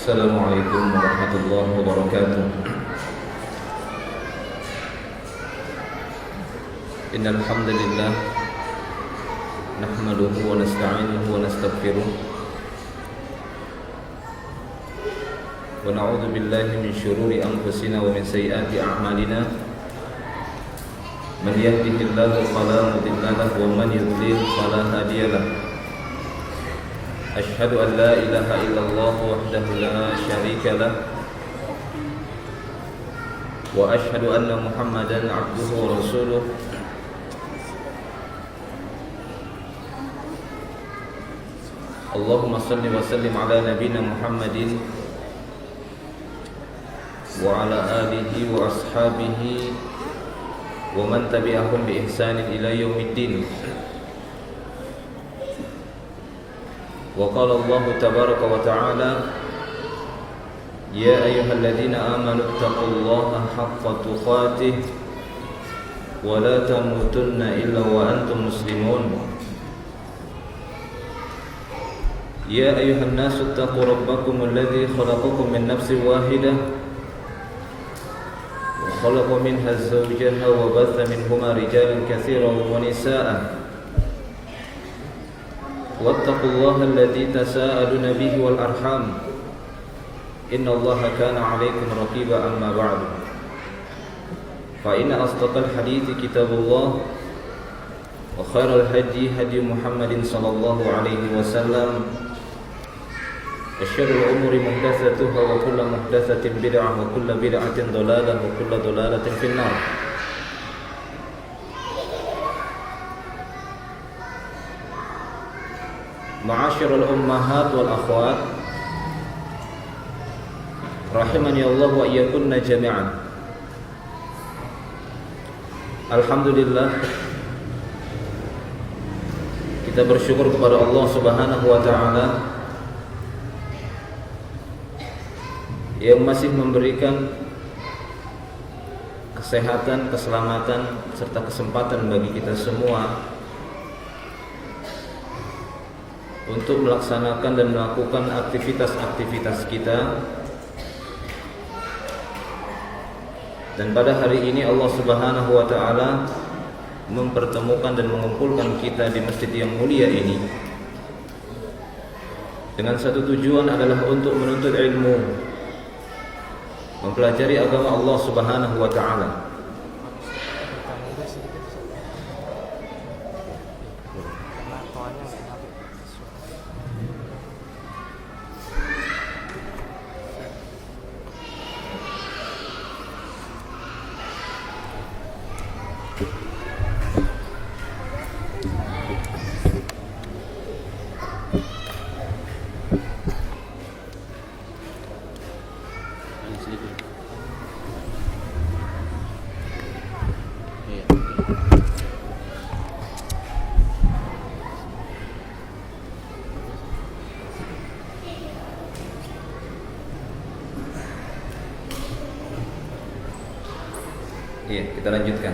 Assalamualaikum warahmatullahi wabarakatuh. Innal hamdalillah nahmaduhu wa nasta'inuhu wa nastaghfiruh wa na'udzu billahi min syururi anfusina wa min sayyiati a'malina. Man yahdihillahu fala mudilla lahu wa man yudlil fala hadiya lahu. Asyhadu an la ilaha illallah wahdahu la syarika lah wa asyhadu anna Muhammadan abduhu wa rasuluh. Allahumma salli wa sallim ala nabiyyina Muhammadin wa ala alihi wa ashabihi wa man tabi'ahum bi ihsanin ila yaumiddin. Wa qala Allah tabaraka wa ta'ala ya ayyuhalladzina amanu taqullaha haqqa tuqatih wa la tamutunna illa wa antum muslimun. Ya ayyuhan nasu taqu rabbakum alladzi khalaqakum min nafsin wahidah wa khalaqa minha zawjaha wa batha minhuma rijalan katsiran wa nisaa. Wattaqullaha alladzi tasaaluna bihi wal arham innallaha kana 'alaikum raqiba. Amma ba'du, fa inna asdaqal hadithi kitabullah wa khairal hadi hadi Muhammadin sallallahu alaihi wasallam wa syarrul umuri muhdatsatuha wa kullu muhdatsatin bid'ah wa kullu bid'atin dhalalah wa kullu dhalalatin finnar. Ma'asyiral ummahat wal akhwat rahimani Allah wa iyyakunna jami'an. Alhamdulillah, kita bersyukur kepada Allah Subhanahu wa taala yang masih memberikan kesehatan, keselamatan serta kesempatan bagi kita semua untuk melaksanakan dan melakukan aktivitas-aktivitas kita. Dan pada hari ini Allah Subhanahu wa taala mempertemukan dan mengumpulkan kita di masjid yang mulia ini dengan satu tujuan adalah untuk menuntut ilmu, mempelajari agama Allah Subhanahu wa taala. Iya, kita lanjutkan.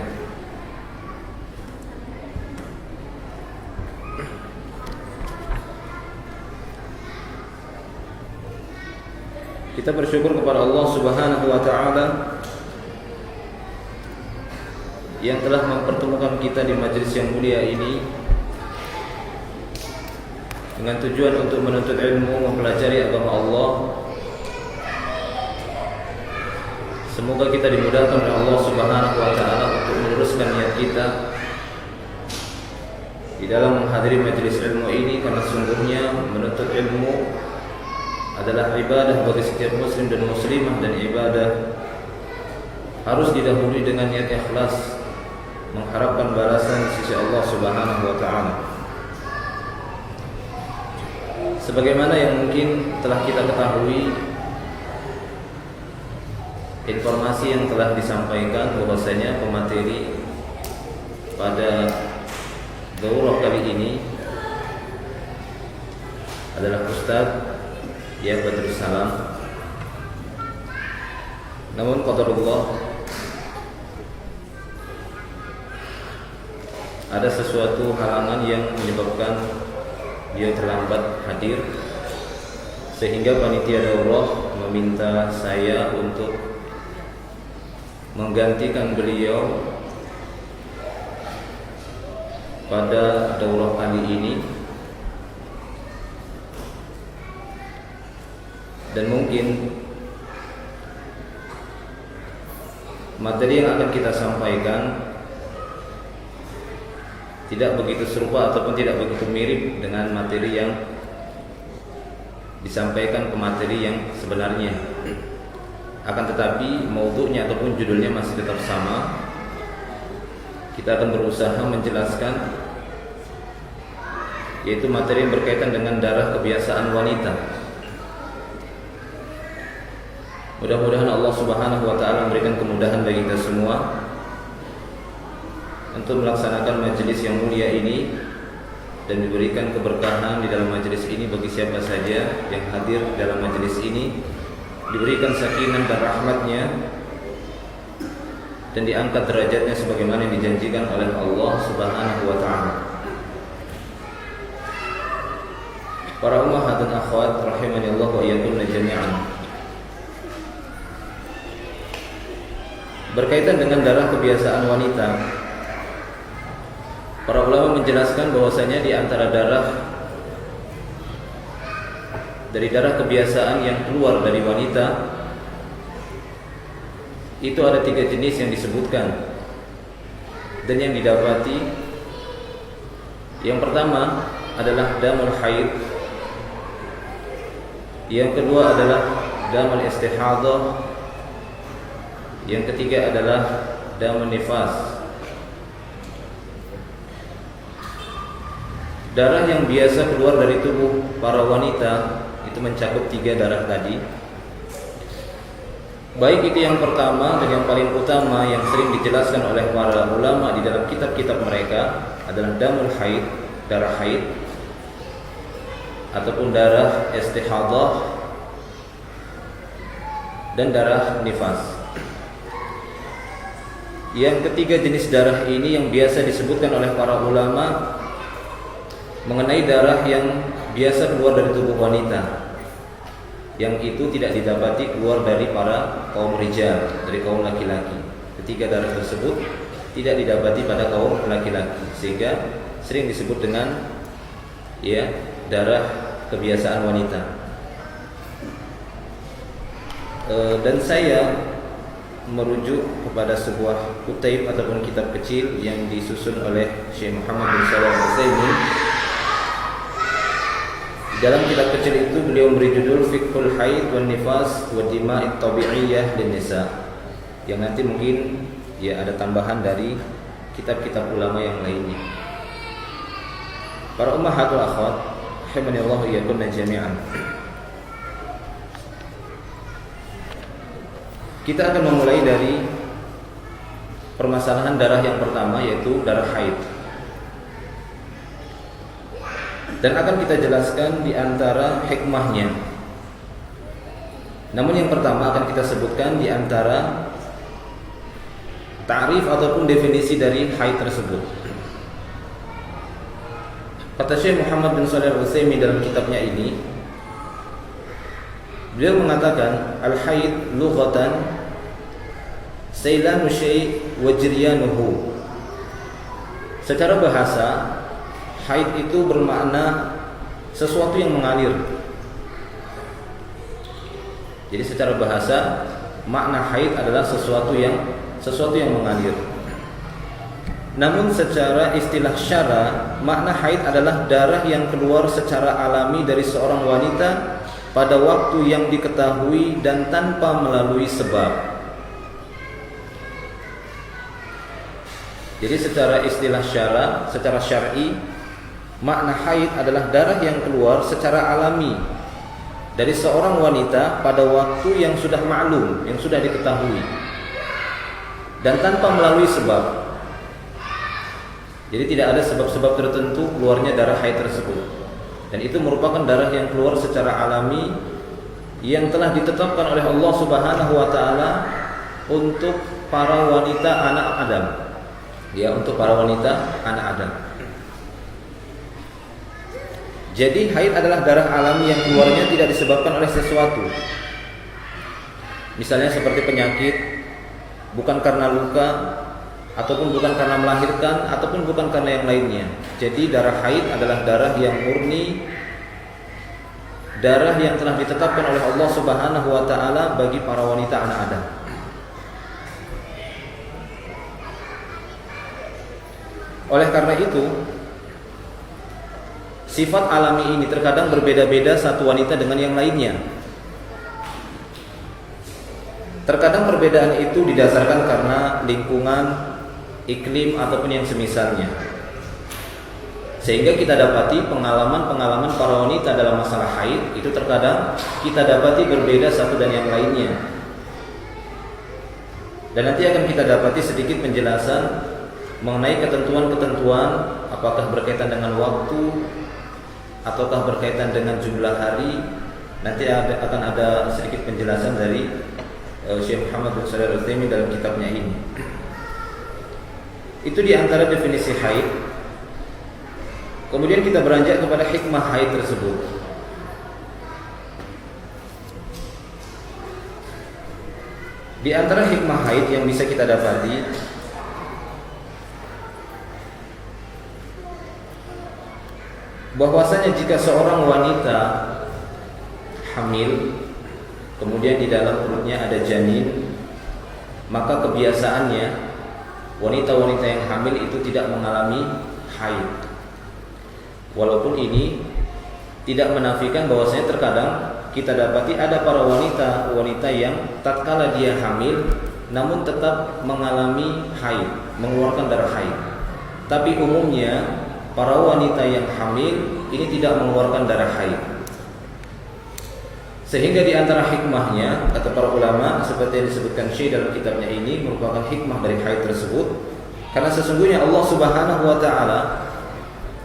Kita bersyukur kepada Allah Subhanahu wa taala yang telah mempertemukan kita di majelis yang mulia ini dengan tujuan untuk menuntut ilmu, mempelajari agama Allah. Semoga kita dimudahkan oleh Allah Subhanahu wa taala untuk meluruskan niat kita di dalam menghadiri majelis ilmu ini, karena sungguhnya menuntut ilmu adalah ibadah bagi setiap muslim dan muslimah, dan ibadah harus didahului dengan niat ikhlas, mengharapkan balasan di sisi Allah Subhanahu wa taala. Sebagaimana yang mungkin telah kita ketahui, informasi yang telah disampaikan bahwasanya pemateri pada daurah kali ini adalah Ustaz ya Badrus Salam. Namun qadarullah, ada sesuatu halangan yang menyebabkan dia terlambat hadir, sehingga panitia daurah meminta saya untuk menggantikan beliau pada daurah kali ini, dan mungkin materi yang akan kita sampaikan tidak begitu serupa ataupun tidak begitu mirip dengan materi yang disampaikan ke materi yang sebenarnya. Akan tetapi maudhu'nya ataupun judulnya masih tetap sama. Kita akan berusaha menjelaskan, yaitu materi yang berkaitan dengan darah kebiasaan wanita. Mudah-mudahan Allah Subhanahu wa taala memberikan kemudahan bagi kita semua untuk melaksanakan majelis yang mulia ini, dan diberikan keberkahan di dalam majelis ini bagi siapa saja yang hadir dalam majelis ini, diberikan sakinah dan rahmatnya, dan diangkat derajatnya sebagaimana yang dijanjikan oleh Allah Subhanahu wa taala. Para ummahat dan akhwat rahimani Allah wa iyyakunna jami'an. Berkaitan dengan darah kebiasaan wanita, para ulama menjelaskan bahwasanya di antara dari darah kebiasaan yang keluar dari wanita itu ada 3 jenis yang disebutkan dan yang didapati. Yang pertama adalah damul haid, yang kedua adalah damul istihadah, yang ketiga adalah damun nifas. Darah yang biasa keluar dari tubuh para wanita itu mencakup 3 darah tadi. Baik itu yang pertama dan yang paling utama yang sering dijelaskan oleh para ulama di dalam kitab-kitab mereka adalah damul haid, darah haid, ataupun darah istihadah, dan darah nifas. Yang ketiga jenis darah ini yang biasa disebutkan oleh para ulama mengenai darah yang biasa keluar dari tubuh wanita, yang itu tidak didapati keluar dari para kaum rijal, dari kaum laki-laki. Ketiga darah tersebut tidak didapati pada kaum laki-laki, sehingga sering disebut dengan darah kebiasaan wanita. Dan saya merujuk kepada sebuah kutub ataupun kitab kecil yang disusun oleh Syekh Muhammad bin Shalih Al-Utsaimin. Dalam kitab kecil itu beliau memberi judul Fiqhul Haid wan Nifas wa Dima'it Tabi'iyyah lin Nisa, yang nanti mungkin ada tambahan dari kitab-kitab ulama yang lainnya. Para ummahatul akhwat rahimanallahu iyyakunna jami'an. Kita akan memulai dari permasalahan darah yang pertama, yaitu darah haid. Dan akan kita jelaskan di antara hikmahnya. Namun yang pertama akan kita sebutkan di antara ta'rif ataupun definisi dari haid tersebut. Kata Syekh Muhammad bin Shalih Al-Utsaimin dalam kitabnya ini, beliau mengatakan al-haid lughatan sailanu syai' wa jiryanuhu. Secara bahasa, haid itu bermakna sesuatu yang mengalir. Jadi secara bahasa, makna haid adalah sesuatu yang mengalir. Namun secara istilah syara, makna haid adalah darah yang keluar secara alami dari seorang wanita pada waktu yang diketahui dan tanpa melalui sebab. Jadi secara istilah syara, secara syar'i, makna haid adalah darah yang keluar secara alami dari seorang wanita pada waktu yang sudah maklum, yang sudah diketahui, dan tanpa melalui sebab. Jadi tidak ada sebab-sebab tertentu keluarnya darah haid tersebut. Dan itu merupakan darah yang keluar secara alami yang telah ditetapkan oleh Allah Subhanahu wa taala untuk para wanita anak Adam. Untuk para wanita anak Adam. Jadi haid adalah darah alami yang keluarnya tidak disebabkan oleh sesuatu. Misalnya seperti penyakit, bukan karena luka, ataupun bukan karena melahirkan, ataupun bukan karena yang lainnya. Jadi darah haid adalah darah yang murni, darah yang telah ditetapkan oleh Allah Subhanahu wa taala bagi para wanita anak Adam. Oleh karena itu, sifat alami ini terkadang berbeda-beda satu wanita dengan yang lainnya. Terkadang perbedaan itu didasarkan karena lingkungan, iklim, ataupun yang semisalnya. Sehingga kita dapati pengalaman-pengalaman para wanita dalam masalah haid itu terkadang kita dapati berbeda satu dan yang lainnya. Dan nanti akan kita dapati sedikit penjelasan mengenai ketentuan-ketentuan, apakah berkaitan dengan waktu ataukah berkaitan dengan jumlah hari. Nanti akan ada sedikit penjelasan dari Syekh Muhammad bin Shalih Al-Utsaimin dalam kitabnya ini. Itu di antara definisi haid. Kemudian kita beranjak kepada hikmah haid tersebut. Di antara hikmah haid yang bisa kita dapati, bahwasanya jika seorang wanita hamil, kemudian di dalam perutnya ada janin, maka kebiasaannya wanita-wanita yang hamil itu tidak mengalami haid. Walaupun ini tidak menafikan bahwasanya terkadang kita dapati ada para wanita yang tatkala dia hamil namun tetap mengalami haid, mengeluarkan darah haid. Tapi umumnya para wanita yang hamil ini tidak mengeluarkan darah haid. Sehingga di antara hikmahnya, kata para ulama, seperti yang disebutkan Syekh dalam kitabnya ini, merupakan hikmah dari haid tersebut. Karena sesungguhnya Allah Subhanahu wa taala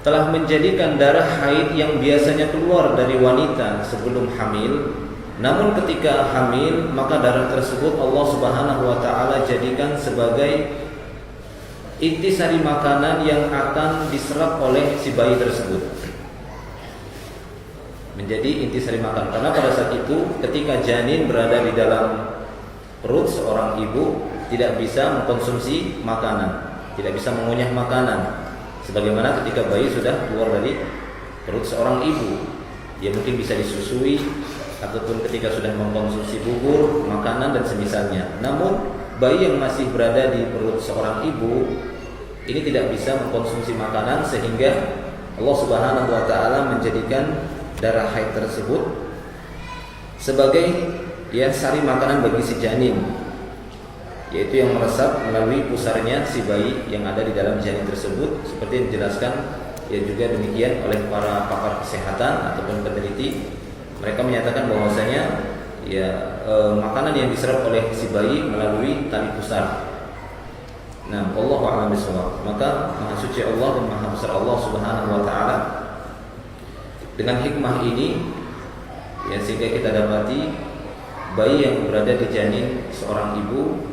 telah menjadikan darah haid yang biasanya keluar dari wanita sebelum hamil, namun ketika hamil maka darah tersebut Allah Subhanahu wa taala jadikan sebagai intisari makanan yang akan diserap oleh si bayi tersebut. Menjadi intisari makanan, karena pada saat itu ketika janin berada di dalam perut seorang ibu tidak bisa mengkonsumsi makanan, tidak bisa mengunyah makanan, sebagaimana ketika bayi sudah keluar dari perut seorang ibu, dia mungkin bisa disusui ataupun ketika sudah mengkonsumsi bubur, makanan dan semisalnya. Namun bayi yang masih berada di perut seorang ibu ini tidak bisa mengkonsumsi makanan, sehingga Allah Subhanahu wa taala menjadikan darah haid tersebut sebagai sari makanan bagi si janin, yaitu yang meresap melalui pusarnya si bayi yang ada di dalam janin tersebut, seperti yang dijelaskan juga demikian oleh para pakar kesehatan ataupun peneliti. Mereka menyatakan bahwasanya makanan yang diserap oleh si bayi melalui tali pusar. Nah, Allahu a'lam bishawab. Maka Maha Suci Allah dan Maha Besar Allah Subhanahu wa taala dengan hikmah ini sehingga kita dapati bayi yang berada di janin seorang ibu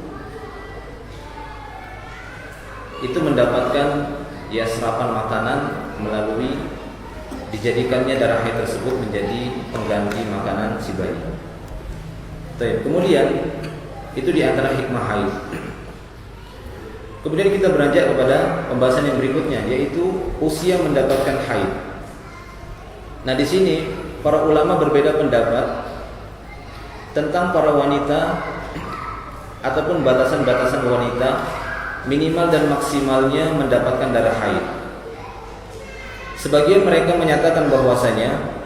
itu mendapatkan serapan makanan melalui dijadikannya darah haid tersebut menjadi pengganti makanan si bayi. Kemudian itu di antara hikmah haid. Kemudian kita beranjak kepada pembahasan yang berikutnya, yaitu usia mendapatkan haid. Nah, di sini para ulama berbeda pendapat tentang para wanita ataupun batasan-batasan wanita minimal dan maksimalnya mendapatkan darah haid. Sebagian mereka menyatakan bahwasanya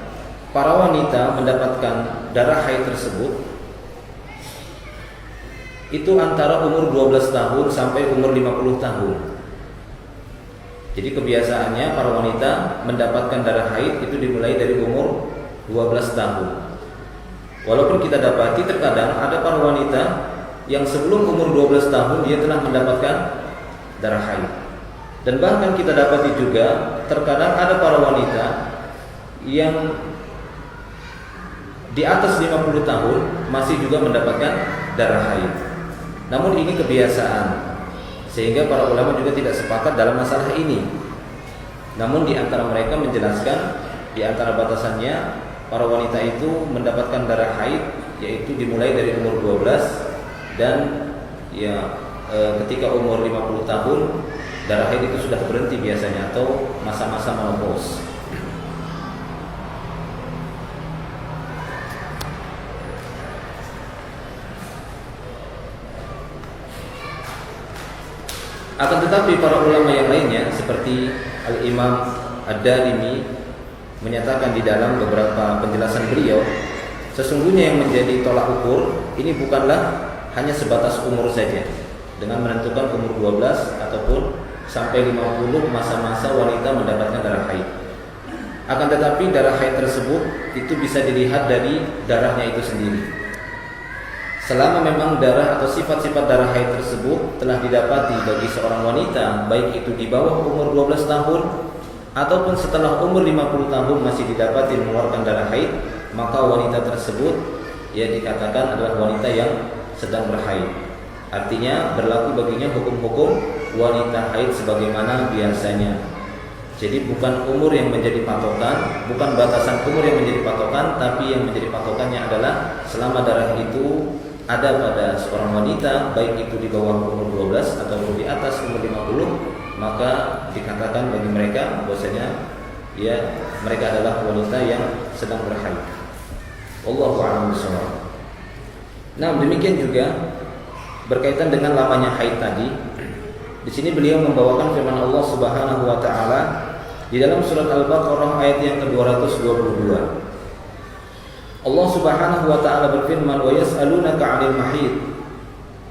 para wanita mendapatkan darah haid tersebut itu antara umur 12 tahun sampai umur 50 tahun. Jadi kebiasaannya para wanita mendapatkan darah haid itu dimulai dari umur 12 tahun. Walaupun kita dapati terkadang ada para wanita yang sebelum umur 12 tahun dia telah mendapatkan darah haid. Dan bahkan kita dapati juga terkadang ada para wanita yang di atas 50 tahun masih juga mendapatkan darah haid. Namun ini kebiasaan, sehingga para ulama juga tidak sepakat dalam masalah ini. Namun di antara mereka menjelaskan, di antara batasannya para wanita itu mendapatkan darah haid yaitu dimulai dari umur 12 dan ya ketika umur 50 tahun darah haid itu sudah berhenti biasanya atau masa-masa menopause. Akan tetapi para ulama yang lainnya seperti Al-Imam Ad-Darimi menyatakan di dalam beberapa penjelasan beliau, sesungguhnya yang menjadi tolak ukur ini bukanlah hanya sebatas umur saja, dengan menentukan umur 12 ataupun sampai 50 masa-masa wanita mendapatkan darah haid. Akan tetapi darah haid tersebut itu bisa dilihat dari darahnya itu sendiri. Selama memang darah atau sifat-sifat darah haid tersebut telah didapati bagi seorang wanita, baik itu di bawah umur 12 tahun ataupun setelah umur 50 tahun masih didapati mengeluarkan darah haid, maka wanita tersebut ya dikatakan adalah wanita yang sedang berhaid. Artinya berlaku baginya hukum-hukum wanita haid sebagaimana biasanya. Jadi bukan umur yang menjadi patokan, bukan batasan umur yang menjadi patokan, tapi yang menjadi patokannya adalah selama darah itu ada pada seorang wanita, baik itu di bawah umur 12 atau di atas umur 50, maka dikatakan bagi mereka bahwasanya ya mereka adalah wanita yang sedang berhaid. Wallahu a'lam bishawab. Nah, demikian juga berkaitan dengan lamanya haid tadi. Di sini beliau membawakan firman Allah Subhanahu wa taala di dalam surat Al-Baqarah ayat yang ke-222. Allah Subhanahu wa taala berfirman, "Wa yas'alunaka 'anil mahid."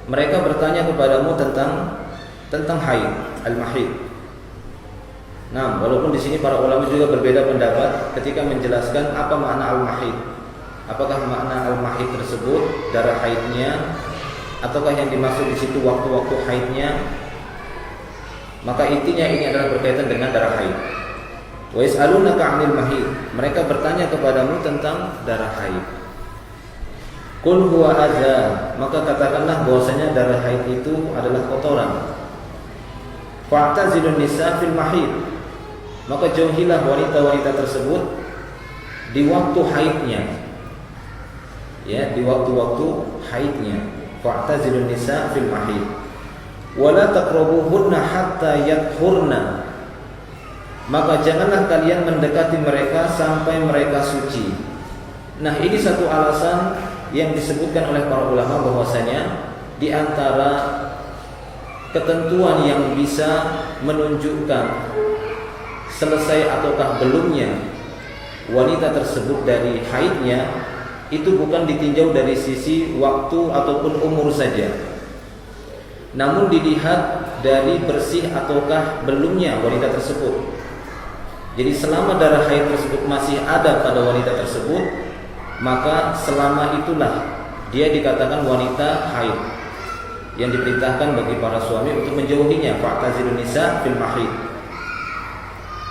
Mereka bertanya kepadamu tentang haid, al-mahid. Nah, walaupun di sini para ulama juga berbeda pendapat ketika menjelaskan apa makna al-mahid. Apakah makna al-mahid tersebut darah haidnya, ataukah yang dimaksud di situ waktu-waktu haidnya? Maka intinya ini adalah berkaitan dengan darah haid. Wa yas'alunaka 'anil mahid. Mereka bertanya kepadamu tentang darah haid. Qul huwa adza. Maka katakanlah bahwasanya darah haid itu adalah kotoran. Fa'tazilun nisa fil mahid. Maka jauhilah wanita-wanita tersebut di waktu haidnya. Ya, di waktu-waktu haidnya. Fa'tazilun nisa fil mahid. Wala taqrabuhunna hatta yathurna. Maka janganlah kalian mendekati mereka sampai mereka suci. Nah, ini satu alasan yang disebutkan oleh para ulama bahwasanya di antara ketentuan yang bisa menunjukkan selesai ataukah belumnya wanita tersebut dari haidnya itu bukan ditinjau dari sisi waktu ataupun umur saja, namun dilihat dari bersih ataukah belumnya wanita tersebut. Jadi selama darah haid tersebut masih ada pada wanita tersebut, maka selama itulah dia dikatakan wanita haid yang diperintahkan bagi para suami untuk menjauhinya. Fa'tazilun nisa fil mahid.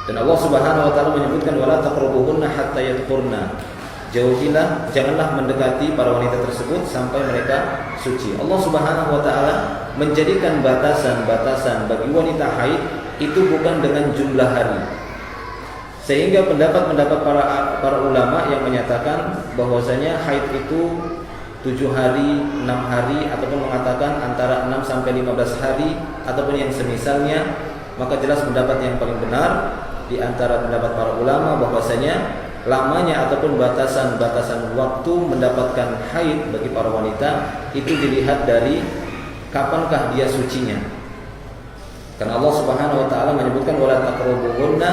Dan Allah Subhanahu wa taala menyebutkan wala taqrabuhunna hatta yatahurna. Jauhilah, janganlah mendekati para wanita tersebut sampai mereka suci. Allah Subhanahu wa taala menjadikan batasan-batasan bagi wanita haid itu bukan dengan jumlah hari. Sehingga pendapat-pendapat para ulama yang menyatakan bahwasanya haid itu 7 hari, 6 hari ataupun mengatakan antara 6 sampai 15 hari ataupun yang semisalnya, maka jelas pendapat yang paling benar di antara pendapat para ulama bahwasanya lamanya ataupun batasan-batasan waktu mendapatkan haid bagi para wanita itu dilihat dari kapankah dia sucinya. Karena Allah Subhanahu wa taala menyebutkan wala taqrabuhunna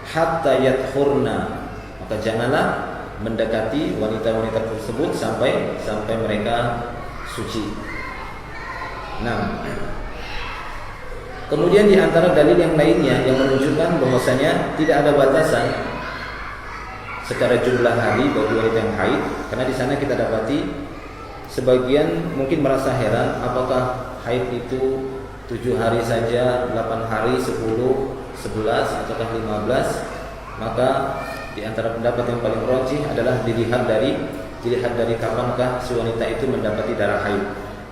hatta yathurna. Maka janganlah mendekati wanita-wanita tersebut sampai mereka suci. Nah, kemudian di antara dalil yang lainnya yang menunjukkan bahwasanya tidak ada batasan secara jumlah hari bagi wanita yang haid, karena di sana kita dapati sebagian mungkin merasa heran apakah haid itu 7 hari saja, 8 hari, 10, 11 ataukah 15. Maka di antara pendapat yang paling rajih adalah dilihat dari kapankah si wanita itu mendapati darah haid.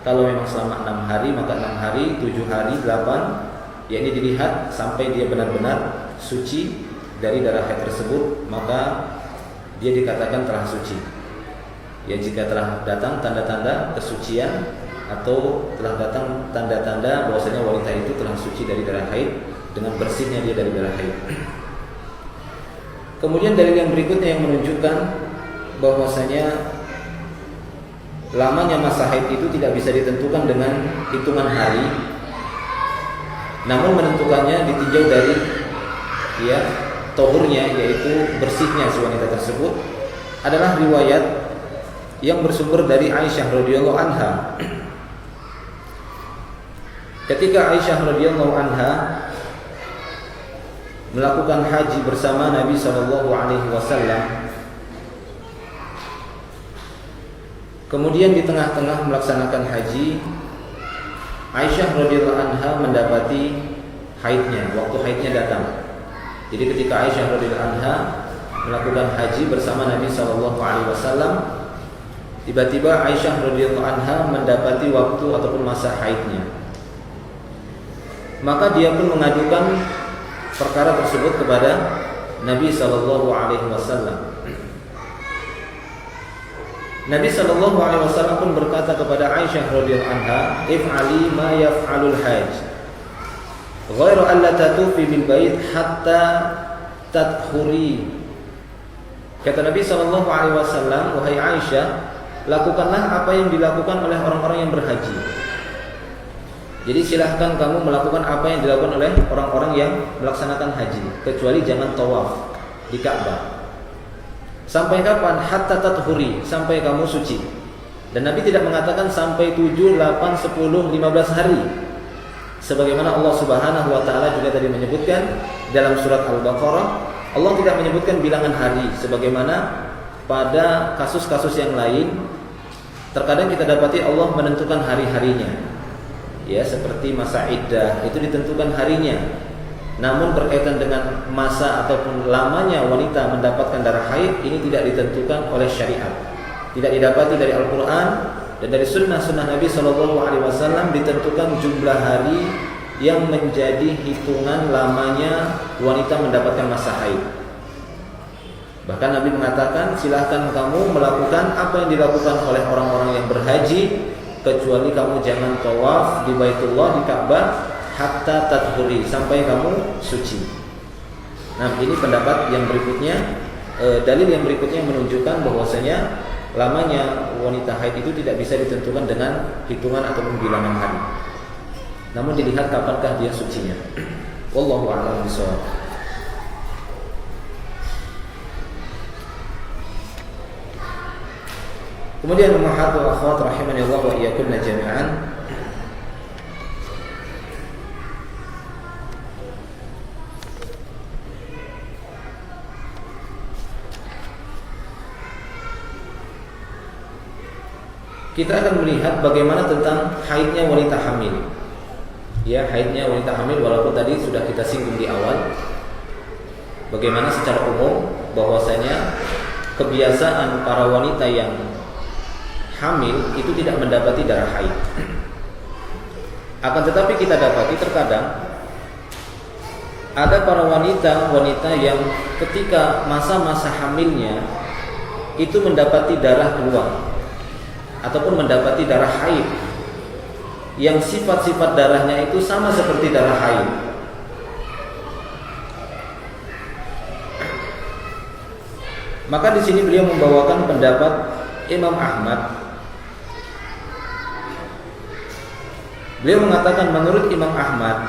Kalau memang selama 6 hari, maka 6 hari, 7 hari, 8, ya ini dilihat sampai dia benar-benar suci dari darah haid tersebut, maka dia dikatakan telah suci. Ya, jika telah datang tanda-tanda kesucian atau telah datang tanda-tanda bahwasanya wanita itu telah suci dari darah haid dengan bersihnya dia dari darah haid. Kemudian dalil yang berikutnya yang menunjukkan bahwasanya lamanya masa haid itu tidak bisa ditentukan dengan hitungan hari, namun menentukannya ditinjau dari tohurnya, yaitu bersihnya si wanita tersebut, adalah riwayat yang bersumber dari Aisyah radhiyallahu anha. Ketika Aisyah radhiyallahu anha melakukan haji bersama Nabi sallallahu alaihi wasallam, kemudian di tengah-tengah melaksanakan haji, Aisyah radhiyallahu anha mendapati haidnya, waktu haidnya datang. Jadi ketika Aisyah radhiyallahu anha melakukan haji bersama Nabi sallallahu alaihi wasallam, tiba-tiba Aisyah radhiyallahu anha mendapati waktu ataupun masa haidnya. Maka dia pun mengadukan perkara tersebut kepada Nabi sallallahu alaihi wasallam. Nabi sallallahu alaihi wasallam pun berkata kepada Aisyah radhiyallahu anha, "If'ali ma yaf'alul hajj, ghairu alla tatufi bil bait hatta tadkhuri." Kata Nabi sallallahu alaihi wasallam, "Wahai Aisyah, lakukanlah apa yang dilakukan oleh orang-orang yang berhaji." Jadi silahkan kamu melakukan apa yang dilakukan oleh orang-orang yang melaksanakan haji, kecuali jangan tawaf di Ka'bah. Sampai kapan? Hatta tathuri, sampai kamu suci. Dan Nabi tidak mengatakan sampai 7, 8, 10, 15 hari. Sebagaimana Allah Subhanahu wa taala juga tadi menyebutkan dalam surat Al-Baqarah, Allah tidak menyebutkan bilangan hari sebagaimana pada kasus-kasus yang lain. Terkadang kita dapati Allah menentukan hari-harinya. Ya, seperti masa iddah itu ditentukan harinya. Namun berkaitan dengan masa ataupun lamanya wanita mendapatkan darah haid, ini tidak ditentukan oleh syariat. Tidak didapati dari Al-Quran dan dari sunnah-sunnah Nabi SAW ditentukan jumlah hari yang menjadi hitungan lamanya wanita mendapatkan masa haid. Bahkan Nabi mengatakan, silahkan kamu melakukan apa yang dilakukan oleh orang-orang yang berhaji, kecuali kamu jangan tawaf di Baitullah, di Ka'bah, hatta tadhuri, sampai kamu suci. Nah, ini pendapat yang berikutnya, dalil yang berikutnya menunjukkan bahwasanya lamanya wanita haid itu tidak bisa ditentukan dengan hitungan ataupun bilangan hari. Namun dilihat kapankah dia sucinya. Wallahu a'lam bishawab. Kemudian ummahat wa akhwat rahimani Allah wa iyyakunna jami'an. Kita akan melihat bagaimana tentang haidnya wanita hamil. Ya, haidnya wanita hamil, walaupun tadi sudah kita singgung di awal bagaimana secara umum bahwasanya kebiasaan para wanita yang hamil itu tidak mendapati darah haid. Akan tetapi kita dapati terkadang ada para wanita yang ketika masa-masa hamilnya itu mendapati darah keluar ataupun mendapati darah haid yang sifat-sifat darahnya itu sama seperti darah haid. Maka di sini beliau membawakan pendapat Imam Ahmad. Beliau mengatakan menurut Imam Ahmad,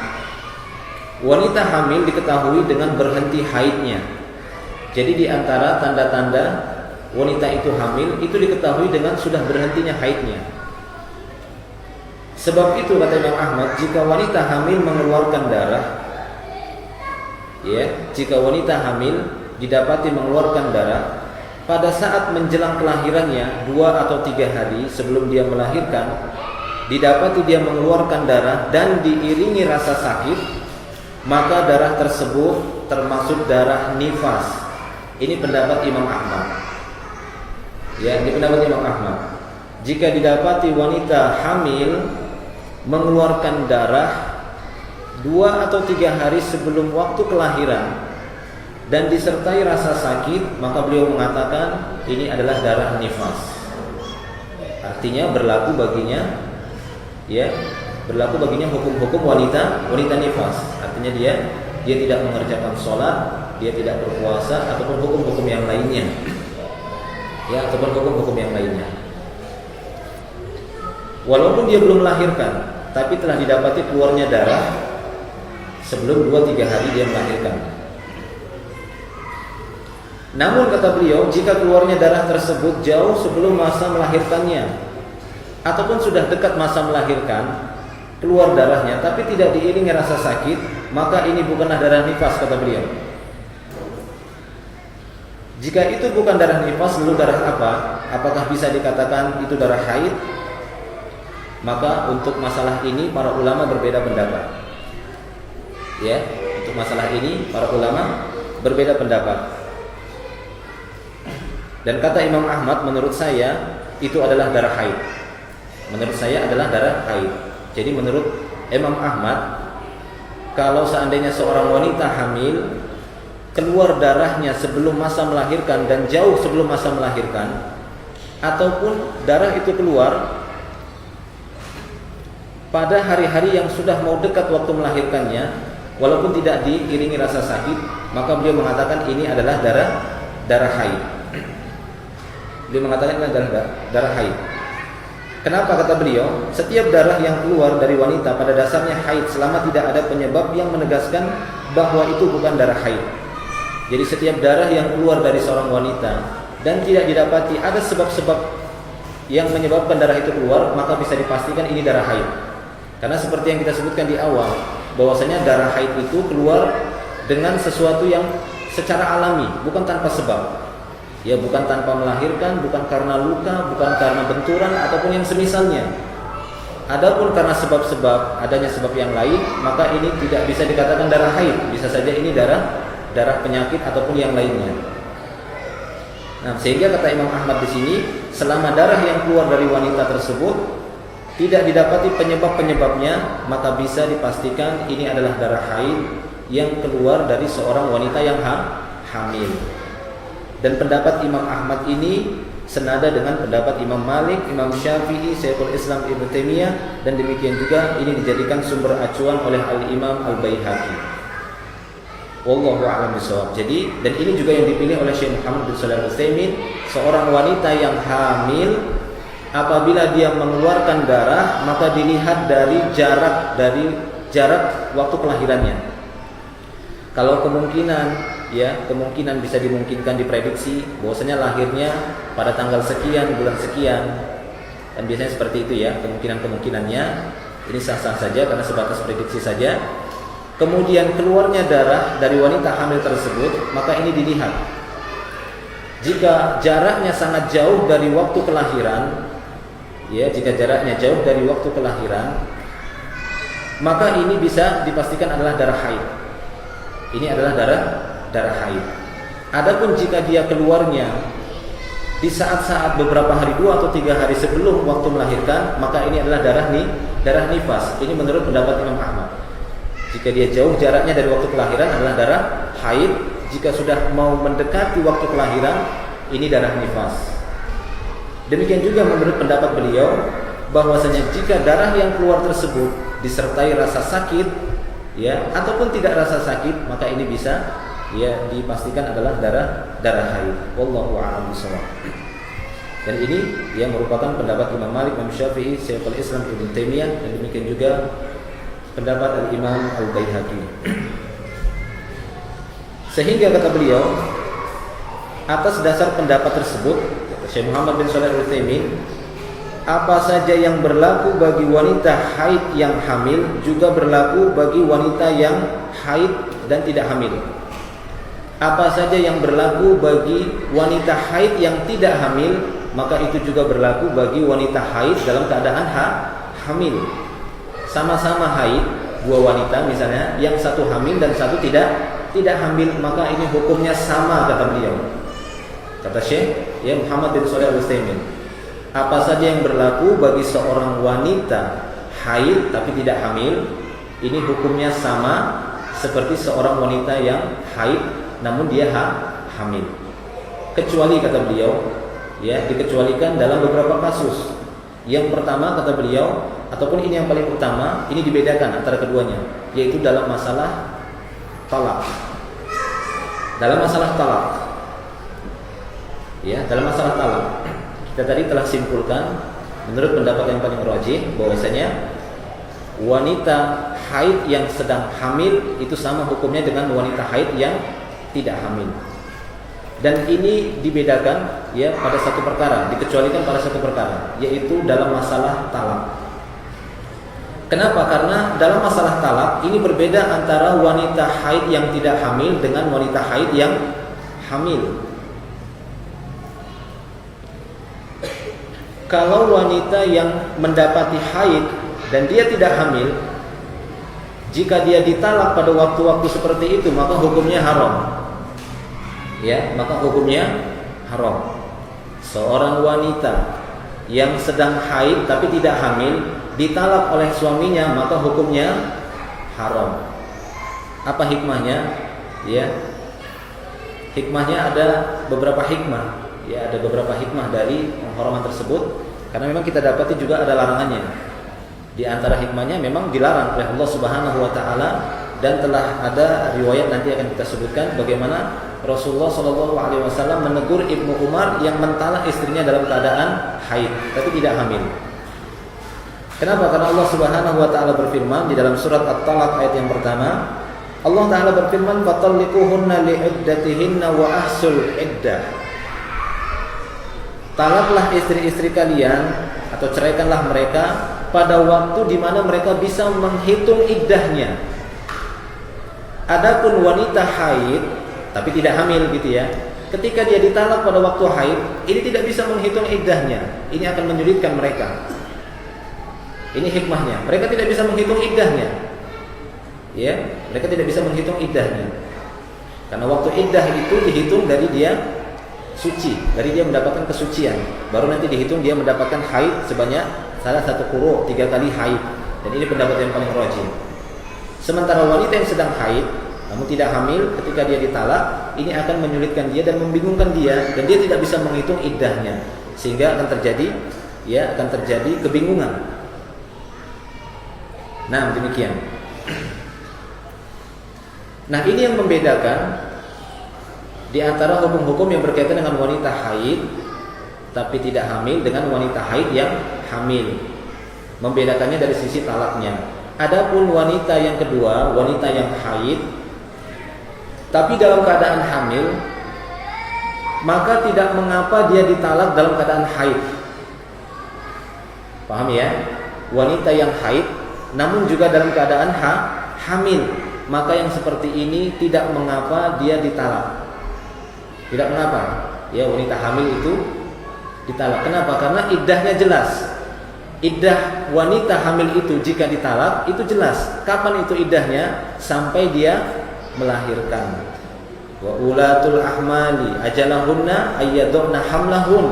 wanita hamil diketahui dengan berhenti haidnya. Jadi di antara tanda-tanda wanita itu hamil itu diketahui dengan sudah berhentinya haidnya. Sebab itu kata Imam Ahmad, jika wanita hamil mengeluarkan darah, jika wanita hamil didapati mengeluarkan darah pada saat menjelang kelahirannya 2 atau 3 hari sebelum dia melahirkan, didapati dia mengeluarkan darah dan diiringi rasa sakit, maka darah tersebut termasuk darah nifas. Ini pendapat Imam Ahmad. Ya, ini pendapat Imam Ahmad. Jika didapati wanita hamil mengeluarkan darah 2 atau 3 hari sebelum waktu kelahiran dan disertai rasa sakit, maka beliau mengatakan ini adalah darah nifas. Artinya berlaku baginya hukum-hukum wanita nifas. Artinya dia tidak mengerjakan sholat, dia tidak berpuasa, ataupun hukum-hukum yang lainnya. Walaupun dia belum melahirkan, tapi telah didapati keluarnya darah sebelum 2-3 hari dia melahirkan. Namun kata beliau, jika keluarnya darah tersebut jauh sebelum masa melahirkannya, ataupun sudah dekat masa melahirkan, keluar darahnya tapi tidak diiringi rasa sakit, maka ini bukanlah darah nifas, kata beliau. Jika itu bukan darah nifas, lalu darah apa? Apakah bisa dikatakan itu darah haid? Maka untuk masalah ini para ulama berbeda pendapat. Untuk masalah ini para ulama berbeda pendapat. Dan kata Imam Ahmad, menurut saya itu adalah darah haid. Jadi menurut Imam Ahmad, kalau seandainya seorang wanita hamil keluar darahnya sebelum masa melahirkan dan jauh sebelum masa melahirkan, ataupun darah itu keluar pada hari-hari yang sudah mau dekat waktu melahirkannya, walaupun tidak diiringi rasa sakit, maka beliau mengatakan ini adalah darah haid. Beliau mengatakan ini adalah darah haid. Kenapa kata beliau? Setiap darah yang keluar dari wanita pada dasarnya haid selama tidak ada penyebab yang menegaskan bahwa itu bukan darah haid. Jadi setiap darah yang keluar dari seorang wanita dan tidak didapati ada sebab-sebab yang menyebabkan darah itu keluar, maka bisa dipastikan ini darah haid. Karena seperti yang kita sebutkan di awal, bahwasanya darah haid itu keluar dengan sesuatu yang secara alami, bukan tanpa sebab. Bukan tanpa melahirkan, bukan karena luka, bukan karena benturan ataupun yang semisalnya. Adapun karena sebab-sebab, adanya sebab yang lain, maka ini tidak bisa dikatakan darah haid. Bisa saja ini darah penyakit ataupun yang lainnya. Nah, sehingga kata Imam Ahmad di sini, selama darah yang keluar dari wanita tersebut tidak didapati penyebab-penyebabnya, maka bisa dipastikan ini adalah darah haid yang keluar dari seorang wanita yang hamil. Dan pendapat Imam Ahmad ini senada dengan pendapat Imam Malik, Imam Syafi'i, Syekhul Islam Ibnu Taimiyah, dan demikian juga ini dijadikan sumber acuan oleh Al-Imam Al-Baihaqi. Wallahu a'lam bishawab. Jadi, dan ini juga yang dipilih oleh Syekh Muhammad bin Shalih Al-Utsaimin, seorang wanita yang hamil apabila dia mengeluarkan darah, maka dilihat dari jarak waktu kelahirannya. Kalau kemungkinan bisa dimungkinkan diprediksi bahwasanya lahirnya pada tanggal sekian, bulan sekian, dan biasanya seperti itu kemungkinannya ini sah-sah saja karena sebatas prediksi saja. Kemudian keluarnya darah dari wanita hamil tersebut, maka ini dilihat. Jika jaraknya sangat jauh dari waktu kelahiran, maka ini bisa dipastikan adalah darah haid. Ini adalah darah haid. Adapun jika dia keluarnya di saat-saat beberapa hari, 2 atau 3 hari sebelum waktu melahirkan, maka ini adalah darah nifas. Ini menurut pendapat Imam Ahmad. Jika dia jauh jaraknya dari waktu kelahiran adalah darah haid. Jika sudah mau mendekati waktu kelahiran, ini darah nifas. Demikian juga menurut pendapat beliau, bahwasanya jika darah yang keluar tersebut disertai rasa sakit, ataupun tidak rasa sakit, maka ini bisa dipastikan adalah darah haid. Wallahu a'lam bishawab. Dan ini yang merupakan pendapat Imam Malik, Imam Syafi'i, Syekhul Islam Ibnu Taimiyah, dan demikian juga pendapat Al-Imam Al-Baihaqi. Sehingga kata beliau, atas dasar pendapat tersebut, kata Syekh Muhammad bin Shalih Al-Utsaimin, apa saja yang berlaku bagi wanita haid yang hamil juga berlaku bagi wanita yang haid dan tidak hamil. Apa saja yang berlaku bagi wanita haid yang tidak hamil, maka itu juga berlaku bagi wanita haid dalam keadaan hamil. Sama-sama haid, 2 wanita misalnya, yang satu hamil dan satu tidak hamil, maka ini hukumnya sama, kata beliau. Kata Syekh Muhammad bin Shalih Al-Utsaimin, apa saja yang berlaku bagi seorang wanita haid tapi tidak hamil, ini hukumnya sama seperti seorang wanita yang haid namun dia hamil. Kecuali, kata beliau, dikecualikan dalam beberapa kasus. Yang pertama kata beliau, ataupun ini yang paling utama, ini dibedakan antara keduanya, yaitu dalam masalah talak. Dalam masalah talak, ya, dalam masalah talak, kita tadi telah simpulkan, menurut pendapat yang paling rajih, bahwasanya wanita haid yang sedang hamil itu sama hukumnya dengan wanita haid yang tidak hamil. Dan ini dibedakan ya pada satu perkara, dikecualikan pada satu perkara, yaitu dalam masalah talak. Kenapa? Karena dalam masalah talak ini berbeda antara wanita haid yang tidak hamil dengan wanita haid yang hamil. Kalau wanita yang mendapati haid dan dia tidak hamil, jika dia ditalak pada waktu-waktu seperti itu, maka hukumnya haram. Ya, maka hukumnya haram. Seorang wanita yang sedang haid tapi tidak hamil ditalak oleh suaminya, maka hukumnya haram. Apa hikmahnya? Ya, hikmahnya ada beberapa hikmah. Ya, ada beberapa hikmah dari pengharaman tersebut, karena memang kita dapati juga ada larangannya. Di antara hikmahnya memang dilarang oleh Allah Subhanahu wa taala, dan telah ada riwayat nanti akan kita sebutkan bagaimana Rasulullah SAW menegur Ibnu Umar yang mentalak istrinya dalam keadaan haid tapi tidak hamil. Kenapa? Karena Allah Subhanahu wa taala berfirman di dalam surat At-Talaq ayat yang pertama, Allah taala berfirman, "Fatalliquhunna li'iddatihinna wa ahsul iddah." Talaklah istri-istri kalian atau ceraikanlah mereka pada waktu di mana mereka bisa menghitung iddahnya. Adapun wanita haid tapi tidak hamil gitu ya, ketika dia ditalak pada waktu haid, ini tidak bisa menghitung iddahnya. Ini akan menyulitkan mereka. Ini hikmahnya. Mereka tidak bisa menghitung iddahnya. Ya, mereka tidak bisa menghitung iddahnya. Karena waktu iddah itu dihitung dari dia suci, dari dia mendapatkan kesucian. Baru nanti dihitung dia mendapatkan haid sebanyak salah satu quru, 3 kali haid. Dan ini pendapat yang paling rajih. Sementara wanita yang sedang haid namun tidak hamil, ketika dia ditalak, ini akan menyulitkan dia dan membingungkan dia, dan dia tidak bisa menghitung iddahnya, sehingga akan terjadi kebingungan. Nah, demikian. Nah, ini yang membedakan di antara hukum-hukum yang berkaitan dengan wanita haid tapi tidak hamil dengan wanita haid yang hamil. Membedakannya dari sisi talaknya. Adapun wanita yang kedua, wanita yang haid tapi dalam keadaan hamil, maka tidak mengapa dia ditalak dalam keadaan haid. Paham ya? Wanita yang haid namun juga dalam keadaan hamil, maka yang seperti ini tidak mengapa dia ditalak. Tidak mengapa ya wanita hamil itu ditalak. Kenapa? Karena iddahnya jelas. Iddah wanita hamil itu jika ditalak itu jelas. Kapan itu iddahnya? Sampai dia melahirkan. Wa ulatul ahmali ajalahunna ayyaduna hamlahun.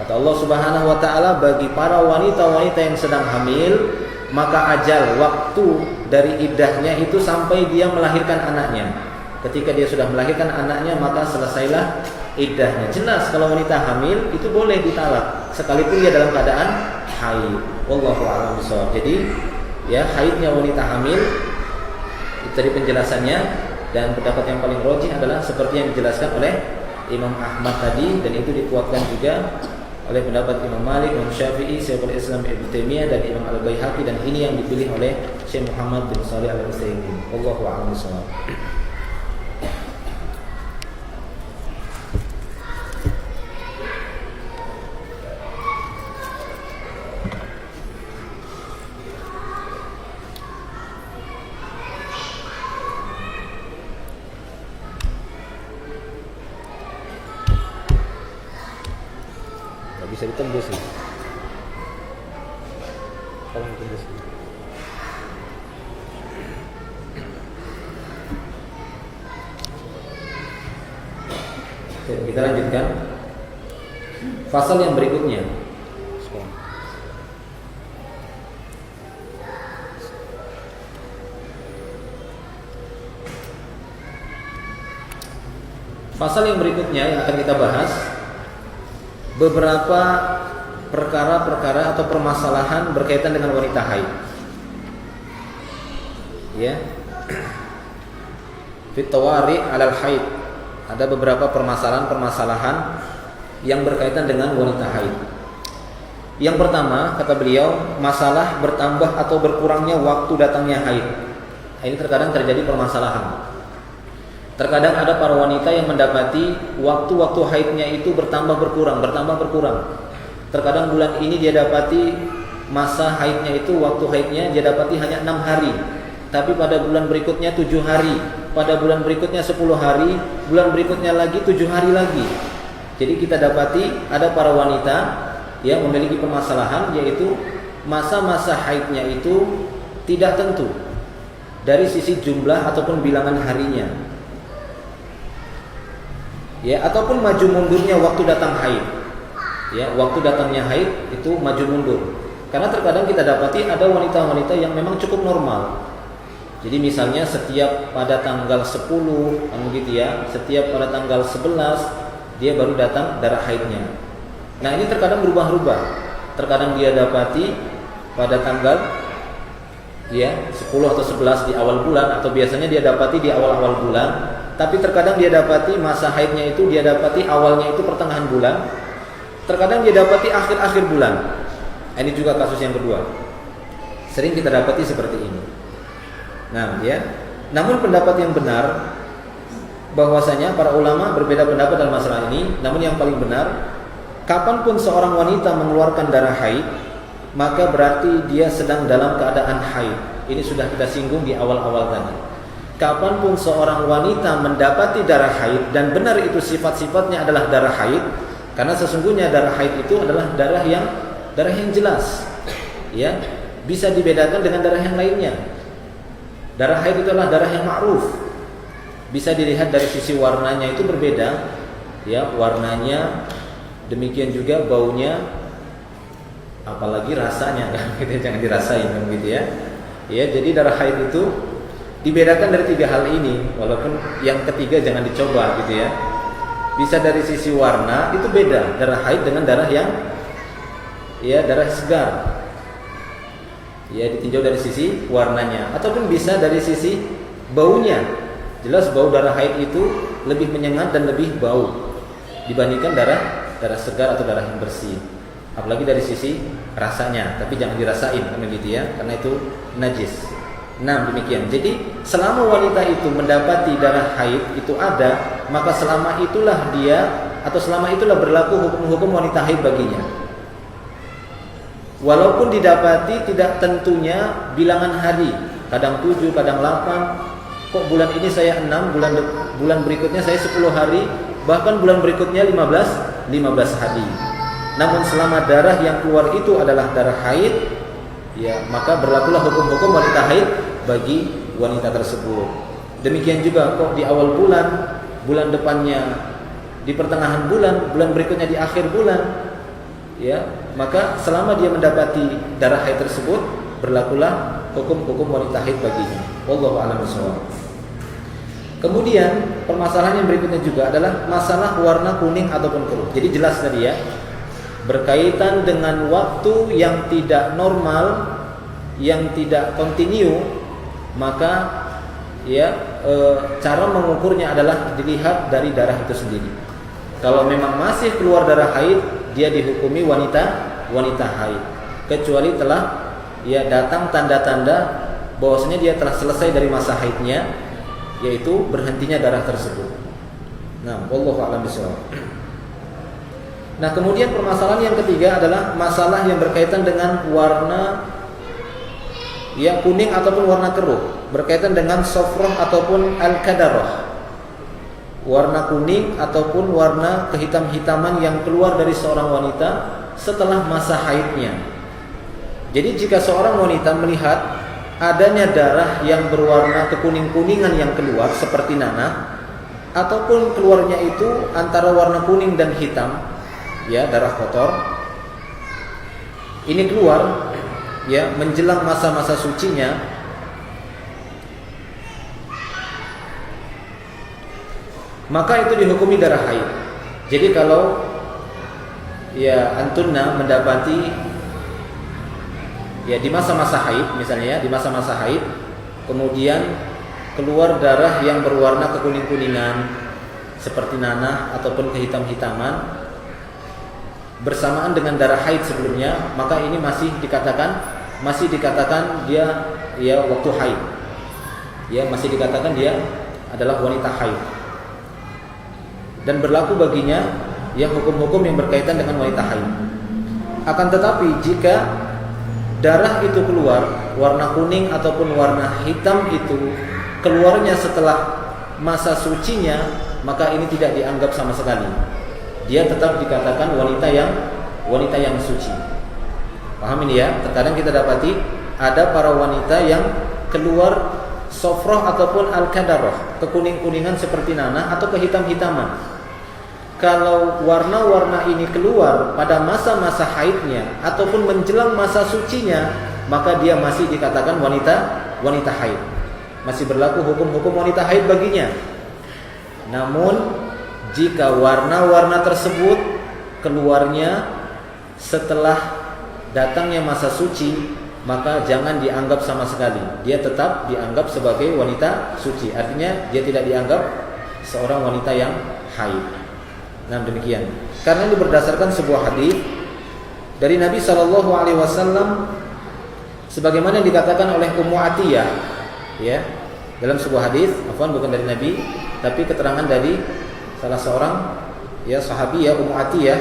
Kata Allah Subhanahu wa taala, bagi para wanita-wanita yang sedang hamil, maka ajal waktu dari iddahnya itu sampai dia melahirkan anaknya. Ketika dia sudah melahirkan anaknya, maka selesailah iddahnya. Jelas kalau wanita hamil itu boleh ditalak sekalipun dia dalam keadaan haid. Wallahu a'lam bishawab. Jadi ya, haidnya wanita hamil itu dari penjelasannya, dan pendapat yang paling rajih adalah seperti yang dijelaskan oleh Imam Ahmad tadi, dan itu dikuatkan juga oleh pendapat Imam Malik, Imam Syafi'i, Syekhul Islam Ibnu Taimiyah, dan Imam Al-Baihaqi, dan ini yang dipilih oleh Syekh Muhammad bin Shalih Al-Utsaimin. Wallahu a'lam bishawab. Bisa ditembus nih. Tolong ditembus. Oke, kita lanjutkan fasal yang berikutnya. Fasal yang berikutnya yang akan kita bahas, beberapa perkara-perkara atau permasalahan berkaitan dengan wanita haid. Ya. Fit tawari 'alal haid. Ada beberapa permasalahan-permasalahan yang berkaitan dengan wanita haid. Yang pertama, kata beliau, masalah bertambah atau berkurangnya waktu datangnya haid. Ini terkadang terjadi permasalahan. Terkadang ada para wanita yang mendapati waktu-waktu haidnya itu bertambah berkurang. Terkadang bulan ini dia dapati masa haidnya itu, waktu haidnya dia dapati hanya 6 hari. Tapi pada bulan berikutnya 7 hari, pada bulan berikutnya 10 hari, bulan berikutnya lagi 7 hari lagi. Jadi kita dapati ada para wanita yang memiliki permasalahan, yaitu masa-masa haidnya itu tidak tentu dari sisi jumlah ataupun bilangan harinya. Ya, ataupun maju mundurnya waktu datang haid. Ya, waktu datangnya haid itu maju mundur. Karena terkadang kita dapati ada wanita-wanita yang memang cukup normal. Jadi misalnya setiap pada tanggal 10, gitu ya, setiap pada tanggal 11 dia baru datang darah haidnya. Nah, ini terkadang berubah-ubah. Terkadang dia dapati pada tanggal 10 atau 11 di awal bulan, atau biasanya dia dapati di awal-awal bulan. Tapi terkadang dia dapati masa haidnya itu dia dapati awalnya itu pertengahan bulan. Terkadang dia dapati akhir-akhir bulan. Ini juga kasus yang kedua. Sering kita dapati seperti ini. Nah, ya. Namun pendapat yang benar bahwasanya para ulama berbeda pendapat dalam masalah ini. Namun yang paling benar, kapanpun seorang wanita mengeluarkan darah haid, maka berarti dia sedang dalam keadaan haid. Ini sudah kita singgung di awal-awal tadi. Kapanpun seorang wanita mendapati darah haid, dan benar itu sifat-sifatnya adalah darah haid, karena sesungguhnya darah haid itu adalah darah yang jelas, ya, bisa dibedakan dengan darah yang lainnya. Darah haid itu adalah darah yang ma'ruf, bisa dilihat dari sisi warnanya itu berbeda, ya, warnanya, demikian juga baunya, apalagi rasanya, kan, gitu, jangan dirasain, kan, gitu ya. Ya, jadi darah haid itu dibedakan dari 3 hal ini, walaupun yang ketiga jangan dicoba, gitu ya. Bisa dari sisi warna itu beda darah haid dengan darah yang darah segar. Ya, ditinjau dari sisi warnanya, ataupun bisa dari sisi baunya. Jelas bau darah haid itu lebih menyengat dan lebih bau dibandingkan darah segar atau darah yang bersih. Apalagi dari sisi rasanya, tapi jangan dirasain, kan, gitu ya, karena itu najis. Nah, demikian. Jadi selama wanita itu mendapati darah haid itu ada, maka selama itulah berlaku hukum-hukum wanita haid baginya. Walaupun didapati tidak tentunya bilangan hari, kadang 7, kadang 8. Kok bulan ini saya 6, bulan berikutnya saya 10 hari, bahkan bulan berikutnya 15 hari. Namun selama darah yang keluar itu adalah darah haid, ya, maka berlakulah hukum-hukum wanita haid bagi wanita tersebut. Demikian juga kok di awal bulan, bulan depannya di pertengahan bulan, bulan berikutnya di akhir bulan, ya, maka selama dia mendapati darah haid tersebut, berlakulah hukum-hukum wanita haid baginya. Wallahu a'lam bishawab. Kemudian permasalahan yang berikutnya juga adalah masalah warna kuning ataupun keruh. Jadi jelas tadi ya, berkaitan dengan waktu yang tidak normal, yang tidak kontinu, maka cara mengukurnya adalah dilihat dari darah itu sendiri. Kalau memang masih keluar darah haid, dia dihukumi wanita haid, kecuali telah datang tanda-tanda bahwasanya dia telah selesai dari masa haidnya, yaitu berhentinya darah tersebut. Nah, wallahu a'lam bishawab. Nah, kemudian permasalahan yang ketiga adalah masalah yang berkaitan dengan warna kuning ataupun warna keruh, berkaitan dengan sofroh ataupun al-kadarah. Warna kuning ataupun warna kehitam-hitaman yang keluar dari seorang wanita setelah masa haidnya. Jadi jika seorang wanita melihat adanya darah yang berwarna kekuning-kuningan yang keluar seperti nanah, ataupun keluarnya itu antara warna kuning dan hitam, ya, darah kotor, ini keluar menjelang masa-masa sucinya, maka itu dihukumi darah haid. Jadi kalau ya antunna mendapati ya di masa-masa haid, misalnya ya, di masa-masa haid kemudian keluar darah yang berwarna kekuning-kuningan seperti nanah ataupun kehitam-hitaman bersamaan dengan darah haid sebelumnya, maka ini masih dikatakan dia ya waktu haid. Ya, masih dikatakan dia adalah wanita haid. Dan berlaku baginya ya hukum-hukum yang berkaitan dengan wanita haid. Akan tetapi jika darah itu keluar warna kuning ataupun warna hitam itu keluarnya setelah masa sucinya, maka ini tidak dianggap sama sekali. Dia tetap dikatakan wanita yang suci. Paham ini ya? Terkadang kita dapati ada para wanita yang keluar sofroh ataupun al-kadarah, kekuning-kuningan seperti nanah atau kehitam-hitaman. Kalau warna-warna ini keluar pada masa-masa haidnya ataupun menjelang masa sucinya, maka dia masih dikatakan wanita haid. Masih berlaku hukum-hukum wanita haid baginya. Namun jika warna-warna tersebut keluarnya setelah datangnya masa suci, maka jangan dianggap sama sekali. Dia tetap dianggap sebagai wanita suci. Artinya dia tidak dianggap seorang wanita yang haid. Nah, demikian. Karena ini berdasarkan sebuah hadis dari Nabi SAW, sebagaimana yang dikatakan oleh Ummu Atiyah, ya, dalam sebuah hadis, bukan dari Nabi, tapi keterangan dari salah seorang ya sahabiyah Ummu Atiyah.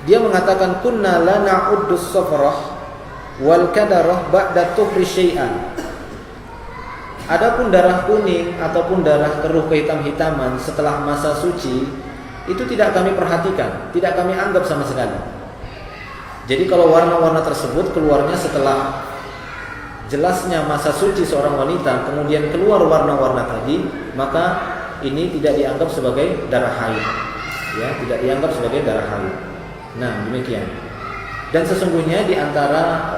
Dia mengatakan kunna la na'uddu safrah wal kadarah ba'da tuhri syai'an. Adapun darah kuning ataupun darah keruh kehitam-hitaman setelah masa suci itu tidak kami perhatikan, tidak kami anggap sama sekali. Jadi kalau warna-warna tersebut keluarnya setelah jelasnya masa suci seorang wanita, kemudian keluar warna-warna tadi, maka ini tidak dianggap sebagai darah haid. Ya, tidak dianggap sebagai darah haid. Nah, demikian. Dan sesungguhnya di antara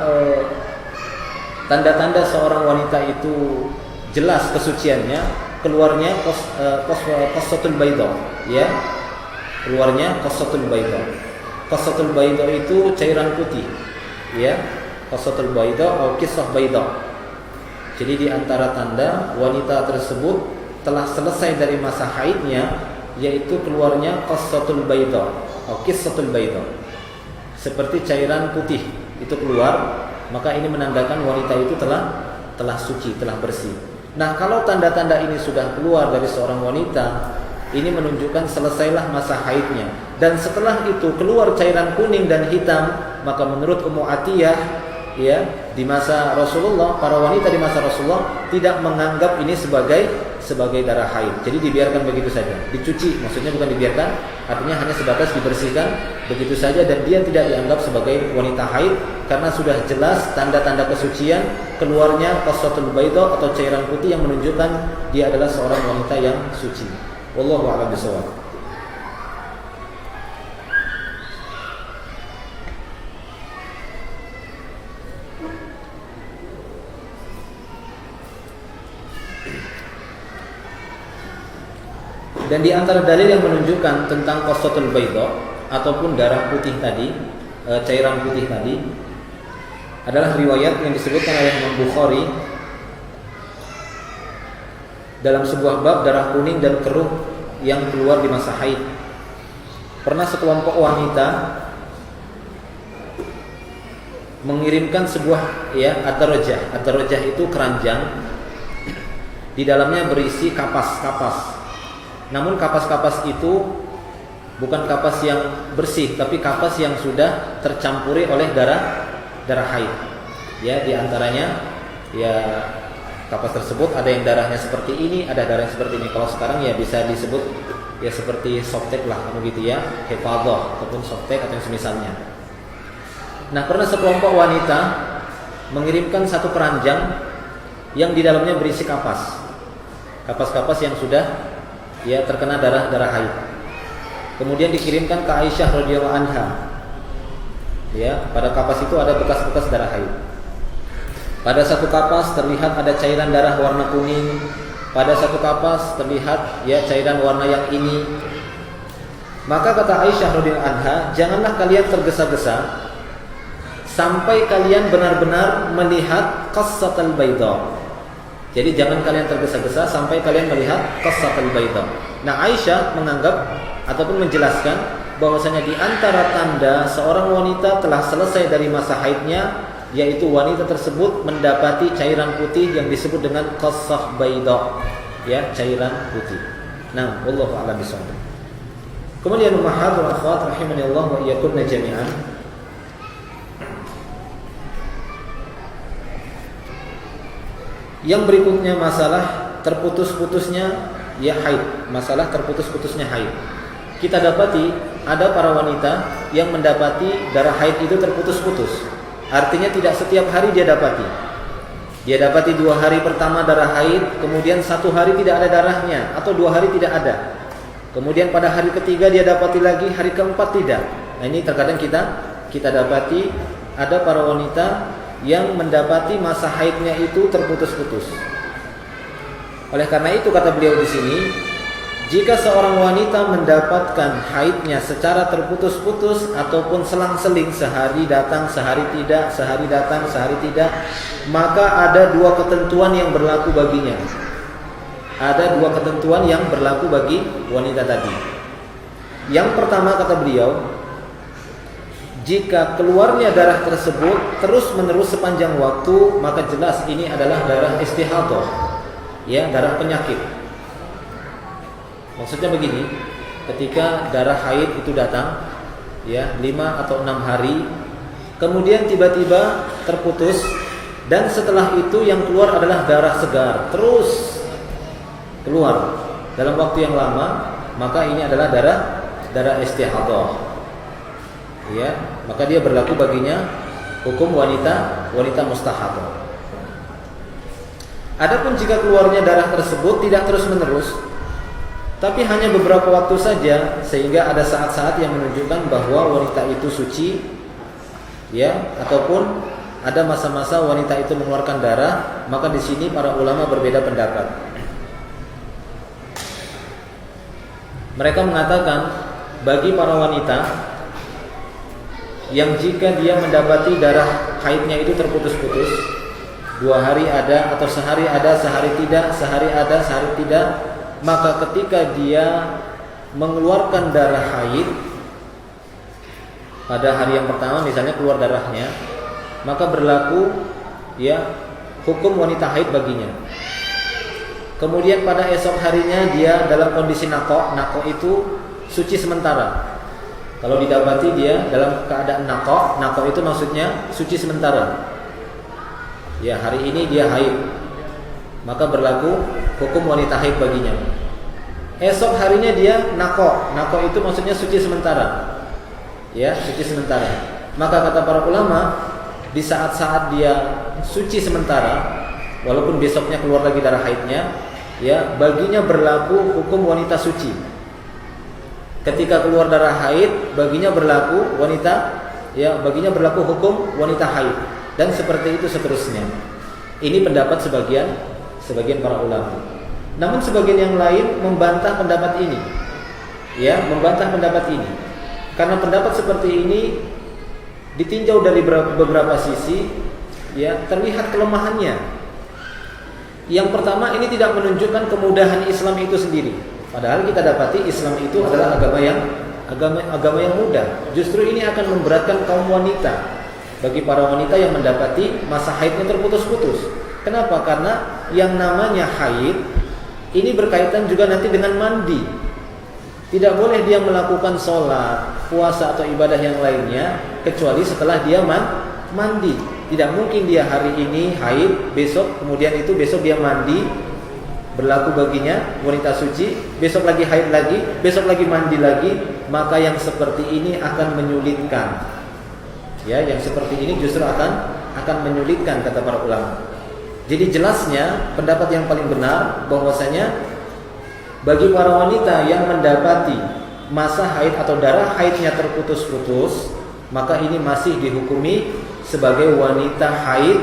tanda-tanda seorang wanita itu jelas kesuciannya, keluarnya qassatul bayda, ya. Keluarnya qassatul bayda. Qassatul bayda itu cairan putih, ya. Qassatul bayda atau qissah bayda. Jadi di antara tanda wanita tersebut telah selesai dari masa haidnya, yaitu keluarnya qassatul bayda atau qissatul bayda. Seperti cairan putih itu keluar, maka ini menandakan wanita itu telah suci, telah bersih. Nah, kalau tanda-tanda ini sudah keluar dari seorang wanita, ini menunjukkan selesailah masa haidnya. Dan setelah itu keluar cairan kuning dan hitam, maka menurut Ummu Atiyah, ya, di masa Rasulullah, para wanita di masa Rasulullah tidak menganggap ini sebagai darah haid. Jadi dibiarkan begitu saja, dicuci, maksudnya bukan dibiarkan, artinya hanya sebatas dibersihkan begitu saja, dan dia tidak dianggap sebagai wanita haid karena sudah jelas tanda-tanda kesucian keluarnya qassatul bayda atau cairan putih yang menunjukkan dia adalah seorang wanita yang suci. Wallahu a'lam bishawab. Dan di antara dalil yang menunjukkan tentang qassatul bayda ataupun darah putih tadi, cairan putih tadi, adalah riwayat yang disebutkan oleh Imam Bukhari dalam sebuah bab darah kuning dan keruh yang keluar di masa haid. Pernah sekelompok wanita mengirimkan sebuah ad-darajah. Ad-darajah itu keranjang, di dalamnya berisi kapas-kapas. Namun kapas-kapas itu bukan kapas yang bersih, tapi kapas yang sudah tercampuri oleh darah haid. Ya, di antaranya ya kapas tersebut ada yang darahnya seperti ini, ada darah yang seperti ini. Kalau sekarang ya bisa disebut ya seperti softtek lah, begitu ya, hifadhah ataupun softtek atau yang semisalnya. Nah, pernah sekelompok wanita mengirimkan satu keranjang yang di dalamnya berisi kapas-kapas yang sudah ya terkena darah haid. Kemudian dikirimkan ke Aisyah radhiyallahu anha. Ya, pada kapas itu ada bekas-bekas darah haid. Pada satu kapas terlihat ada cairan darah warna kuning. Pada satu kapas terlihat ya cairan warna yang ini. Maka kata Aisyah radhiyallahu anha, janganlah kalian tergesa-gesa sampai kalian benar-benar melihat qassatal baydha. Jadi jangan kalian tergesa-gesa sampai kalian melihat qassatal baydha. Nah, Aisyah menganggap ataupun menjelaskan bahwasanya di antara tanda seorang wanita telah selesai dari masa haidnya, yaitu wanita tersebut mendapati cairan putih yang disebut dengan qassah baydha, ya, cairan putih. Nah, wallahu a'lam bishawab. Kemudian ummahat wal akhwat rahimanillah wa iyyakunna jami'an. Yang berikutnya masalah terputus-putusnya ya haid, masalah terputus-putusnya haid. Kita dapati ada para wanita yang mendapati darah haid itu terputus-putus. Artinya tidak setiap hari dia dapati. Dia dapati 2 hari pertama darah haid, kemudian 1 hari tidak ada darahnya, atau 2 hari tidak ada. Kemudian pada hari ketiga dia dapati lagi, hari keempat tidak. Nah, ini terkadang kita dapati ada para wanita yang mendapati masa haidnya itu terputus-putus. Oleh karena itu kata beliau di sini, jika seorang wanita mendapatkan haidnya secara terputus-putus ataupun selang-seling, sehari datang, sehari tidak, sehari datang, sehari tidak, maka ada 2 ketentuan yang berlaku baginya. Ada 2 ketentuan yang berlaku bagi wanita tadi. Yang pertama kata beliau, jika keluarnya darah tersebut terus-menerus sepanjang waktu, maka jelas ini adalah darah istihadah, ya, darah penyakit. Maksudnya begini, ketika darah haid itu datang, ya, 5 atau 6 hari, kemudian tiba-tiba terputus, dan setelah itu yang keluar adalah darah segar, terus keluar dalam waktu yang lama, maka ini adalah darah istihadah, ya, maka dia berlaku baginya hukum wanita mustahadah. Adapun jika keluarnya darah tersebut tidak terus-menerus, tapi hanya beberapa waktu saja, sehingga ada saat-saat yang menunjukkan bahwa wanita itu suci, ya, ataupun ada masa-masa wanita itu mengeluarkan darah, maka di sini para ulama berbeda pendapat. Mereka mengatakan bagi para wanita yang jika dia mendapati darah haidnya itu terputus-putus, 2 hari ada atau sehari ada, sehari tidak, sehari ada, sehari tidak, maka ketika dia mengeluarkan darah haid pada hari yang pertama misalnya keluar darahnya, maka berlaku, ya, hukum wanita haid baginya. Kemudian pada esok harinya dia dalam kondisi naqo itu suci sementara. Kalau didapati dia dalam keadaan naqo itu maksudnya suci sementara. Ya, hari ini dia haid, maka berlaku hukum wanita haid baginya. Esok harinya dia naqo itu maksudnya suci sementara. Ya, suci sementara. Maka kata para ulama, di saat-saat dia suci sementara, walaupun besoknya keluar lagi darah haidnya, ya, baginya berlaku hukum wanita suci. Ketika keluar darah haid, baginya berlaku baginya berlaku hukum wanita haid, dan seperti itu seterusnya. Ini pendapat sebagian para ulama. Namun sebagian yang lain membantah pendapat ini. Ya, membantah pendapat ini. Karena pendapat seperti ini ditinjau dari beberapa sisi, ya, terlihat kelemahannya. Yang pertama, ini tidak menunjukkan kemudahan Islam itu sendiri. Padahal kita dapati Islam itu adalah agama yang mudah. Justru ini akan memberatkan kaum wanita, bagi para wanita yang mendapati masa haidnya terputus-putus. Kenapa? Karena yang namanya haid ini berkaitan juga nanti dengan mandi. Tidak boleh dia melakukan sholat, puasa atau ibadah yang lainnya kecuali setelah dia mandi. Tidak mungkin dia hari ini haid, besok dia mandi, berlaku baginya wanita suci, besok lagi haid lagi, besok lagi mandi lagi, maka yang seperti ini akan menyulitkan. Ya, yang seperti ini justru akan menyulitkan kata para ulama. Jadi jelasnya pendapat yang paling benar bahwasanya bagi para wanita yang mendapati masa haid atau darah haidnya terputus-putus, maka ini masih dihukumi sebagai wanita haid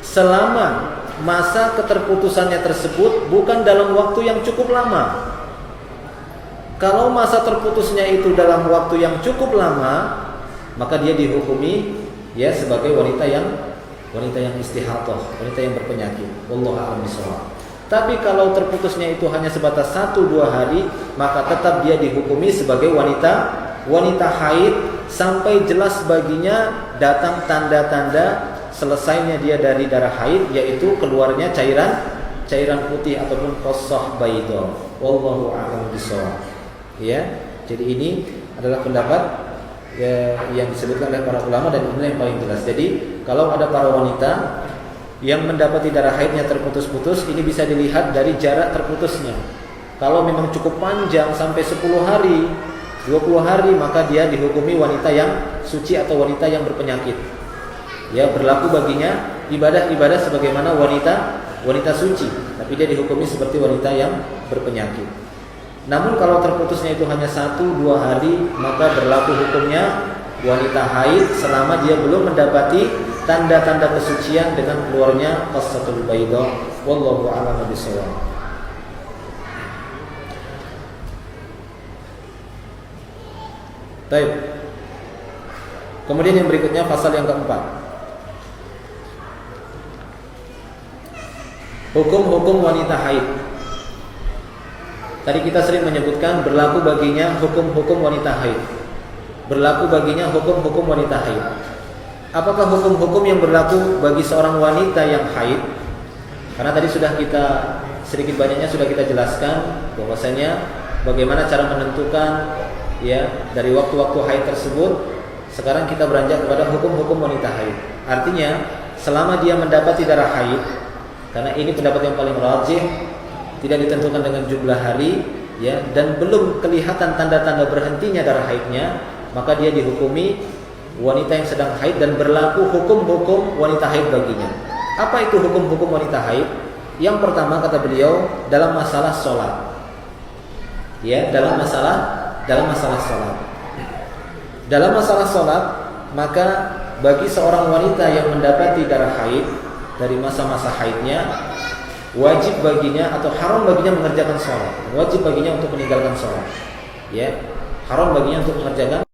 selama masa keterputusannya tersebut bukan dalam waktu yang cukup lama. Kalau masa terputusnya itu dalam waktu yang cukup lama, maka dia dihukumi ya sebagai wanita yang istihadah, wanita yang berpenyakit. Wallahu a'lam bishawab. Tapi kalau terputusnya itu hanya sebatas 1-2 hari, maka tetap dia dihukumi sebagai wanita haid sampai jelas baginya datang tanda-tanda selesainya dia dari darah haid, yaitu keluarnya cairan putih ataupun qasah baydha. Wallahu a'lam bishawab. Ya, jadi ini adalah pendapat yang disebutkan oleh para ulama dan ini yang paling jelas. Jadi kalau ada para wanita yang mendapati darah haidnya terputus-putus, ini bisa dilihat dari jarak terputusnya. Kalau memang cukup panjang sampai 10 hari, 20 hari, maka dia dihukumi wanita yang suci atau wanita yang berpenyakit. Ya, berlaku baginya ibadah-ibadah sebagaimana wanita suci, tapi dia dihukumi seperti wanita yang berpenyakit. Namun kalau terputusnya itu hanya 1-2 hari, maka berlaku hukumnya wanita haid selama dia belum mendapati tanda-tanda kesucian dengan keluarnya qassatul baydha. Wallahu a'lam bishawab. Baik. Kemudian yang berikutnya pasal yang keempat. Hukum-hukum wanita haid. Tadi kita sering menyebutkan berlaku baginya hukum-hukum wanita haid. Berlaku baginya hukum-hukum wanita haid. Apakah hukum-hukum yang berlaku bagi seorang wanita yang haid? Karena tadi sudah kita sedikit banyaknya sudah kita jelaskan bahwasanya bagaimana cara menentukan ya dari waktu-waktu haid tersebut. Sekarang kita beranjak kepada hukum-hukum wanita haid. Artinya selama dia mendapati darah haid, karena ini pendapat yang paling rajih, tidak ditentukan dengan jumlah hari ya, dan belum kelihatan tanda-tanda berhentinya darah haidnya, maka dia dihukumi wanita yang sedang haid dan berlaku hukum-hukum wanita haid baginya. Apa itu hukum-hukum wanita haid? Yang pertama kata beliau dalam masalah sholat. Ya, dalam masalah sholat. Dalam masalah sholat, maka bagi seorang wanita yang mendapati darah haid dari masa-masa haidnya, wajib baginya atau haram baginya mengerjakan sholat, wajib baginya untuk meninggalkan sholat. Ya, haram baginya untuk mengerjakan